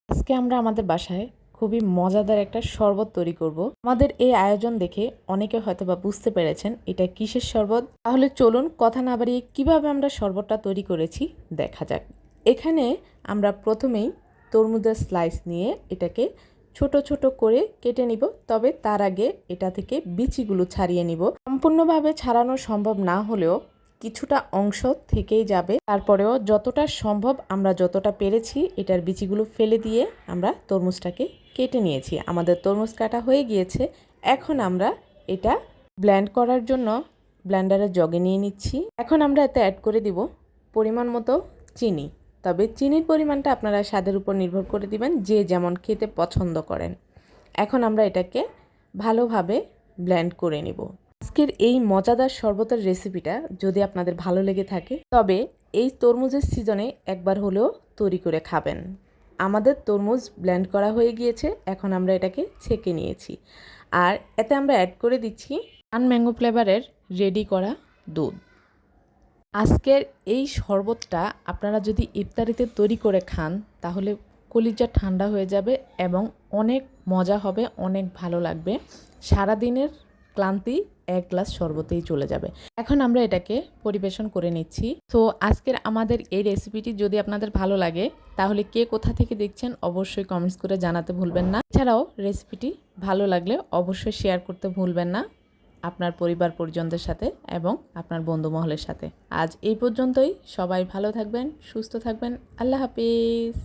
আজকে আমরা আমাদের বাসায় খুবই মজাদার একটা শরবত তৈরি করব। আমাদের এই আয়োজন দেখে অনেকে হয়তোবা বুঝতে পেরেছেন এটা কিসের শরবত। তাহলে চলুন কথা না বাড়িয়ে কিভাবে আমরা শরবতটা তৈরি করেছি দেখা যাক। এখানে আমরা প্রথমেই তরমুজের স্লাইস নিয়ে এটাকে ছোট ছোট করে কেটে নিব, তবে তার আগে এটা থেকে বিচিগুলো ছাড়িয়ে নিব। সম্পূর্ণভাবে ছাড়ানো সম্ভব না হলেও কিছুটা অংশ থেকেই যাবে। তারপরেও যতটা সম্ভব আমরা যতটা পেরেছি এটার বিচিগুলো ফেলে দিয়ে আমরা তরমুজটাকে কেটে নিয়েছি। আমাদের তরমুজ কাটা হয়ে গিয়েছে। এখন আমরা এটা ব্লেন্ড করার জন্য ব্লেন্ডারের জগে নিয়ে নিচ্ছি। এখন আমরা এতে অ্যাড করে দিব পরিমাণ মতো চিনি। তবে চিনির পরিমাণটা আপনারা স্বাদের উপর নির্ভর করে দিবেন, যে যেমন খেতে পছন্দ করেন। এখন আমরা এটাকে ভালোভাবে ব্লেন্ড করে নিব। আজকের এই মজাদার শরবতের রেসিপিটা যদি আপনাদের ভালো লেগে থাকে তবে এই তরমুজের সিজনে একবার হলেও তৈরি করে খাবেন। আমাদের তরমুজ ব্লেন্ড করা হয়ে গিয়েছে, এখন আমরা এটাকে ছেঁকে নিয়েছি। আর এতে আমরা অ্যাড করে দিচ্ছি ম্যাঙ্গো ফ্লেভারের রেডি করা দুধ। আজকের এই শরবতটা আপনারা যদি ইফতারিতে তৈরি করে খান তাহলে কলিজা ঠান্ডা হয়ে যাবে এবং অনেক মজা হবে, অনেক ভালো লাগবে। সারাদিনের ক্লান্তি এক গ্লাস শরবতেই চলে যাবে। এখন আমরা এটাকে পরিবেশন করে নিচ্ছি। তো আজকের আমাদের এই রেসিপিটি যদি আপনাদের ভালো লাগে তাহলে কে কোথা থেকে দেখছেন অবশ্যই কমেন্টস করে জানাতে ভুলবেন না। এছাড়াও রেসিপিটি ভালো লাগলে অবশ্যই শেয়ার করতে ভুলবেন না আপনার পরিবার পরিজনদের সাথে এবং আপনার বন্ধু মহলের সাথে। আজ এই পর্যন্তই। সবাই ভালো থাকবেন, সুস্থ থাকবেন। আল্লাহ হাফিজ।